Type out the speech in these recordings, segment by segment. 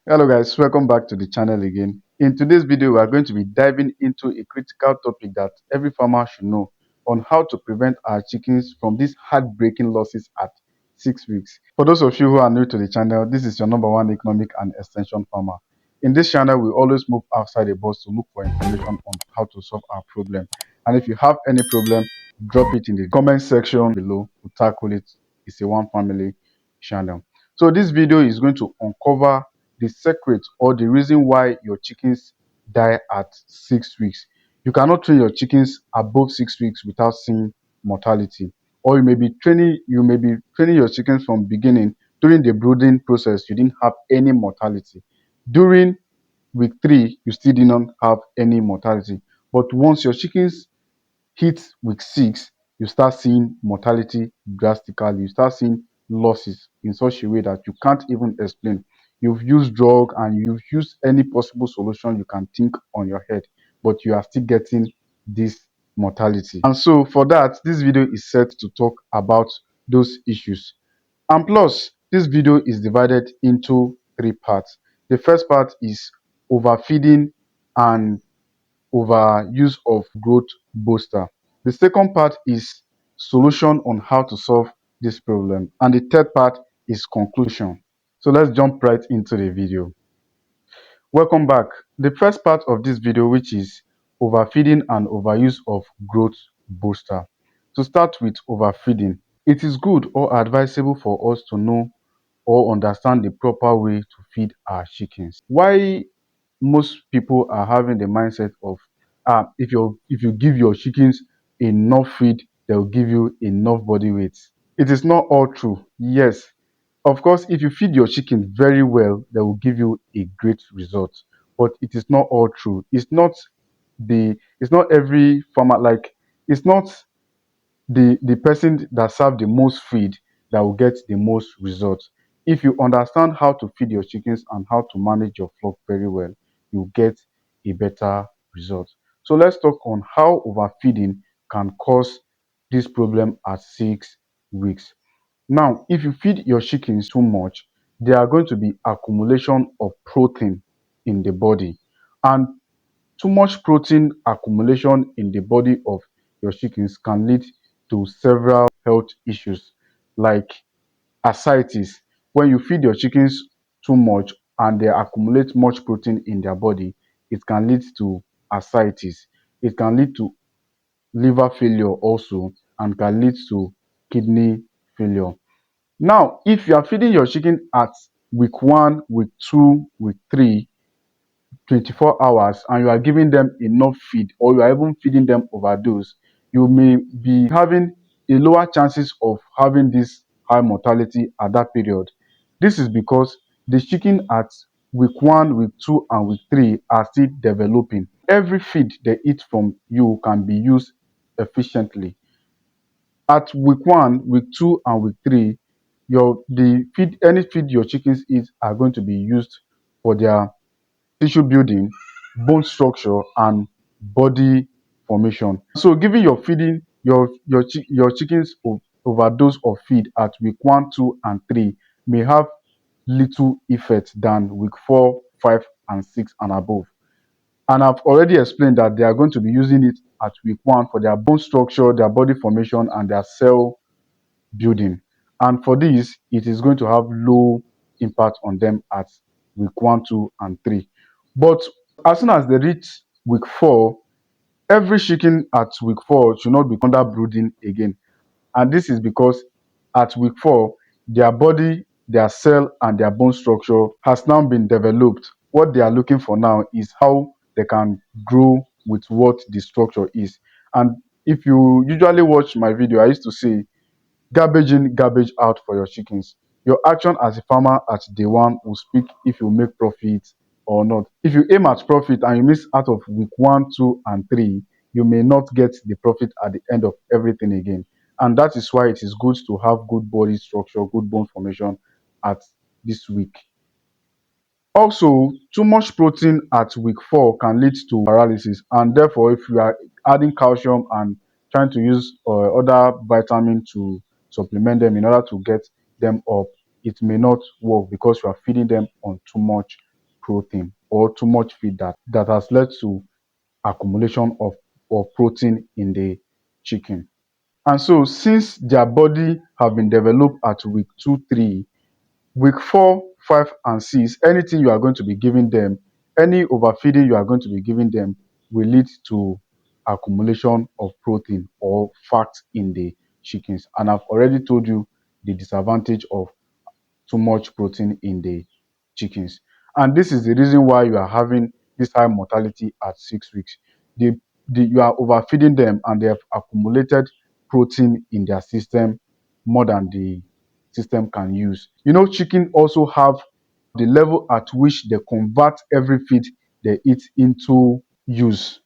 Hello guys, welcome back to the channel again. In today's video, we are going to be diving into a critical topic that every farmer should know on how to prevent our chickens from these heartbreaking losses at 6 weeks. For those of you who are new to the channel, this is your number one economic and extension farmer. In this channel, we always move outside the box to look for information on how to solve our problem. And if you have any problem, drop it in the comment section below. We'll tackle it. It's a one family channel. So this video is going to uncover the secret or the reason why your chickens die at 6 weeks. You cannot train your chickens above 6 weeks without seeing mortality. Or you may be training your chickens from beginning. During the brooding process, you didn't have any mortality. During week 3, you still did not have any mortality. But once your chickens hit week 6, you start seeing mortality drastically. You start seeing losses in such a way that you can't even explain. You've used drug and you've used any possible solution you can think on your head, but you are still getting this mortality. And so for that, this video is set to talk about those issues. And plus, this video is divided into 3 parts. The first part is overfeeding and overuse of growth booster. The second part is solution on how to solve this problem. And the third part is conclusion. So let's jump right into the video. Welcome back. The first part of this video, which is overfeeding and overuse of growth booster. To start with overfeeding, it is good or advisable for us to know or understand the proper way to feed our chickens. Why most people are having the mindset of if you give your chickens enough feed, they'll give you enough body weight. It is not all true. Yes, of course, if you feed your chicken very well, they will give you a great result. But it is not all true. It's not every farmer, like it's not the person that serve the most feed that will get the most results. If you understand how to feed your chickens and how to manage your flock very well, you get a better result. So let's talk on how overfeeding can cause this problem at 6 weeks. Now, if you feed your chickens too much, there are going to be accumulation of protein in the body, and too much protein accumulation in the body of your chickens can lead to several health issues like ascites. When you feed your chickens too much and they accumulate much protein in their body, it can lead to ascites. It can lead to liver failure also and can lead to kidney failure. Now, if you are feeding your chicken at week 1, week 2, week 3, 24 hours and you are giving them enough feed or you are even feeding them overdose, you may be having a lower chances of having this high mortality at that period. This is because the chicken at week 1, week 2, and week 3 are still developing. Every feed they eat from you can be used efficiently. At week 1, week 2, and week 3, any feed your chickens eat are going to be used for their tissue building, bone structure, and body formation. So, giving your feeding your chickens overdose of feed at week 1, 2, and 3 may have little effect than week 4, 5, and 6 and above. And I've already explained that they are going to be using it at week 1 for their bone structure, their body formation, and their cell building. And for this, it is going to have low impact on them at week 1, 2, and 3. But as soon as they reach week 4, every chicken at week 4 should not be under brooding again. And this is because at week 4, their body, their cell, and their bone structure has now been developed. What they are looking for now is how they can grow with what the structure is. And if you usually watch my video, I used to say garbage in, garbage out for your chickens. Your action as a farmer at day 1 will speak if you make profit or not. If you aim at profit and you miss out of week 1, 2, and 3, you may not get the profit at the end of everything again. And that is why it is good to have good body structure, good bone formation at this week. Also, too much protein at week 4 can lead to paralysis, and therefore, if you are adding calcium and trying to use other vitamin to supplement them in order to get them up, it may not work because you are feeding them on too much protein or too much feed that has led to accumulation of protein in the chicken. And so since their body have been developed at week 2, 3, week 4, 5, and 6, anything you are going to be giving them, any overfeeding you are going to be giving them will lead to accumulation of protein or fat in the chickens. And I've already told you the disadvantage of too much protein in the chickens. And this is the reason why you are having this high mortality at 6 weeks. You are overfeeding them and they have accumulated protein in their system more than the system can use. Chicken also have the level at which they convert every feed they eat into use.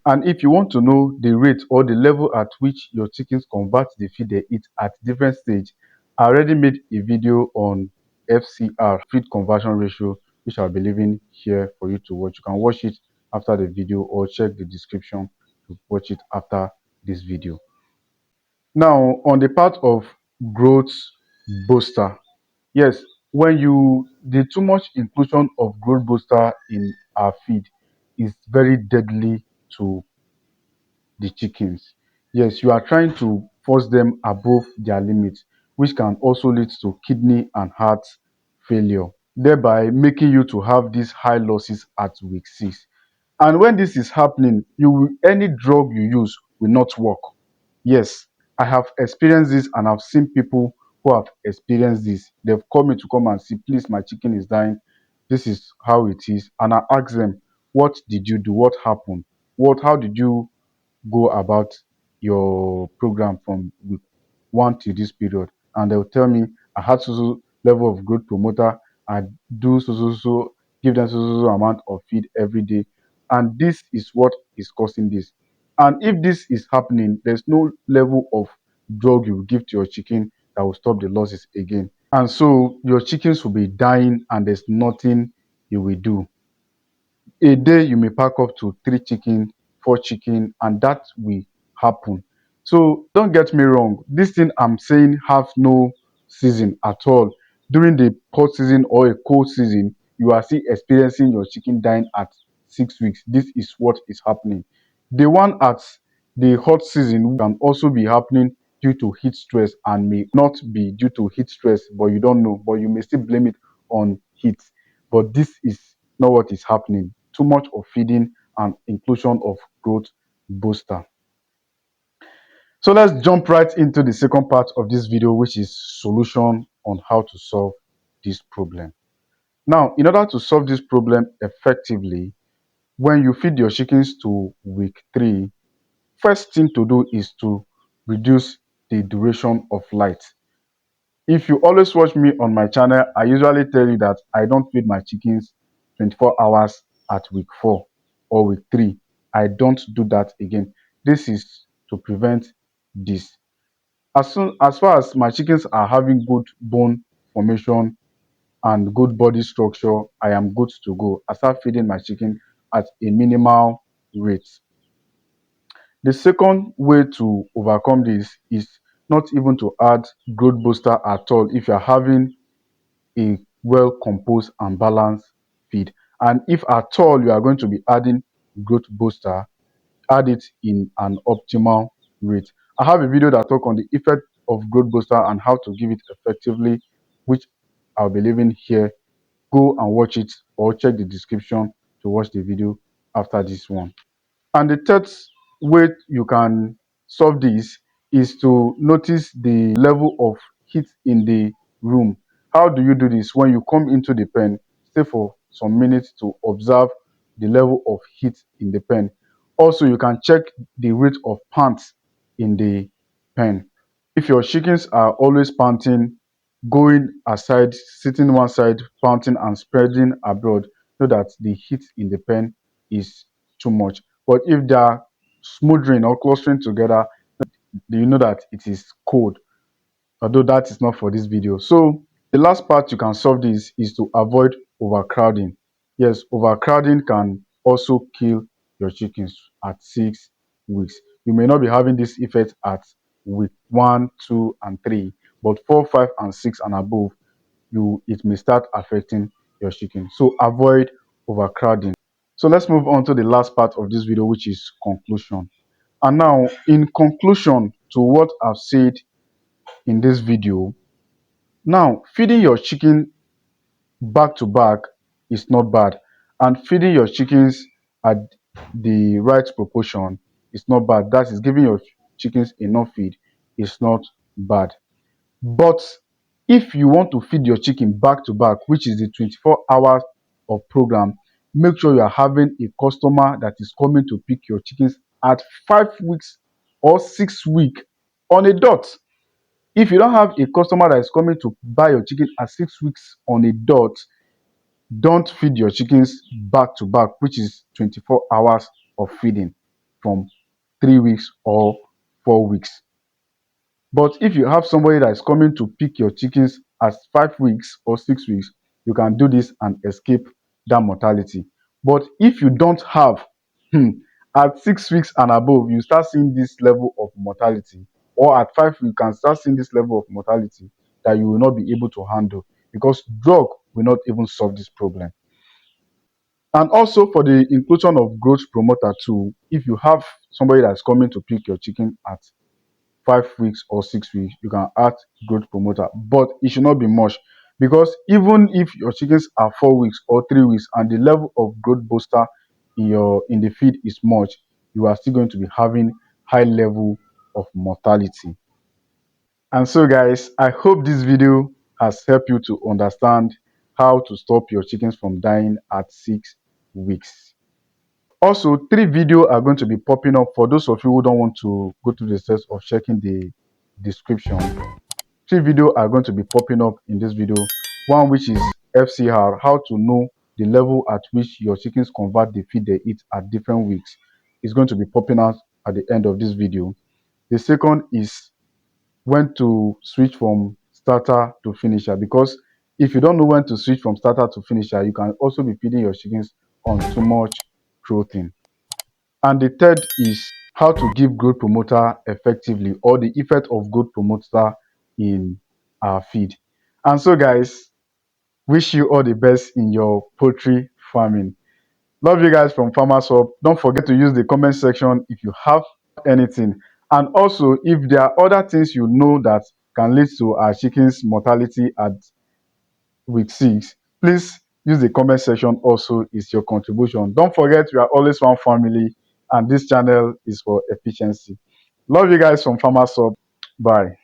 And if you want to know the rate or the level at which your chickens convert the feed they eat at different stage, I already made a video on FCR, feed conversion ratio, which I'll be leaving here for you to watch. You can watch it after the video or check the description to watch it after this video. Now, on the part of growth booster, yes, the too much inclusion of growth booster in our feed is very deadly to the chickens. Yes, you are trying to force them above their limits, which can also lead to kidney and heart failure, thereby making you to have these high losses at week 6. And when this is happening, any drug you use will not work. Yes, I have experienced this and I've seen people who have experienced this. They've called me to come and see, please, my chicken is dying. This is how it is. And I ask them, what did you do? What happened? How did you go about your program from week 1 to this period? And they'll tell me, I had so level of growth promoter, I do so, give them so amount of feed every day, and this is what is causing this. And if this is happening, there's no level of drug you will give to your chicken that will stop the losses again. And so your chickens will be dying and there's nothing you will do. A day you may pack up to 3 chicken, 4 chicken, and that will happen. So don't get me wrong, this thing I'm saying have no season at all. During the hot season or a cold season, you are still experiencing your chicken dying at 6 weeks. This is what is happening. The one at the hot season can also be happening due to heat stress and may not be due to heat stress, but you don't know, but you may still blame it on heat. But this is not what is happening. Too much of feeding and inclusion of growth booster. So let's jump right into the second part of this video, which is solution on how to solve this problem. Now, in order to solve this problem effectively, when you feed your chickens to week 3, first thing to do is to reduce the duration of light. If you always watch me on my channel, I usually tell you that I don't feed my chickens 24 hours at week 4 or week 3. I don't do that again. This is to prevent this. As far as my chickens are having good bone formation and good body structure, I am good to go. I start feeding my chicken at a minimal rate. The second way to overcome this is not even to add growth booster at all if you're having a well composed and balanced feed. And if at all you are going to be adding growth booster, add it in an optimal rate. I have a video that talk on the effect of growth booster and how to give it effectively, which I'll be leaving here. Go and watch it or check the description to watch the video after this one. And the third way you can solve this is to notice the level of heat in the room. How do you do this? When you come into the pen, stay for some minutes to observe the level of heat in the pen. Also, you can check the rate of pants in the pen. If your chickens are always panting, going aside, sitting one side, panting and spreading abroad, know that the heat in the pen is too much. But if they are smothering or clustering together, do you know that it is cold? Although that is not for this video. So the last part you can solve this is to avoid overcrowding. Yes, overcrowding can also kill your chickens at 6 weeks. You may not be having this effect at week 1, 2, and 3, but 4, 5, and 6 and above, it may start affecting your chicken. So avoid overcrowding. So let's move on to the last part of this video, which is conclusion. And now, in conclusion to what I've said in this video, now feeding your chicken back to back is not bad, and feeding your chickens at the right proportion is not bad. That is, giving your chickens enough feed is not bad. But if you want to feed your chicken back to back, which is the 24 hours of program, make sure you are having a customer that is coming to pick your chickens at 5 weeks or 6 weeks on a dot. If you don't have a customer that is coming to buy your chicken at 6 weeks on a dot, don't feed your chickens back to back, which is 24 hours of feeding from 3 weeks or 4 weeks. But if you have somebody that is coming to pick your chickens at 5 weeks or 6 weeks, you can do this and escape that mortality. But if you don't have, at 6 weeks and above, you start seeing this level of mortality, or at 5 weeks, you can start seeing this level of mortality that you will not be able to handle, because drug will not even solve this problem. And also for the inclusion of growth promoter too, if you have somebody that's coming to pick your chicken at 5 weeks or 6 weeks, you can add growth promoter, but it should not be much, because even if your chickens are 4 weeks or 3 weeks and the level of growth booster in the feed is much, you are still going to be having high level of mortality. And so guys, I hope this video has helped you to understand how to stop your chickens from dying at 6 weeks. Also, 3 videos are going to be popping up for those of you who don't want to go through the steps of checking the description. 3 videos are going to be popping up in this video. One which is FCR, how to know the level at which your chickens convert the feed they eat at different weeks, is going to be popping out at the end of this video. The second is when to switch from starter to finisher, because if you don't know when to switch from starter to finisher, you can also be feeding your chickens on too much protein. And the third is how to give growth promoter effectively, or the effect of growth promoter in our feed. And so guys, wish you all the best in your poultry farming. Love you guys from Farmers Hub. Don't forget to use the comment section if you have anything. And also, if there are other things you know that can lead to our chickens mortality at week 6, please use the comment section also. Is your contribution. Don't forget, we are always one family, and this channel is for efficiency. Love you guys from Farmers Hub. Bye.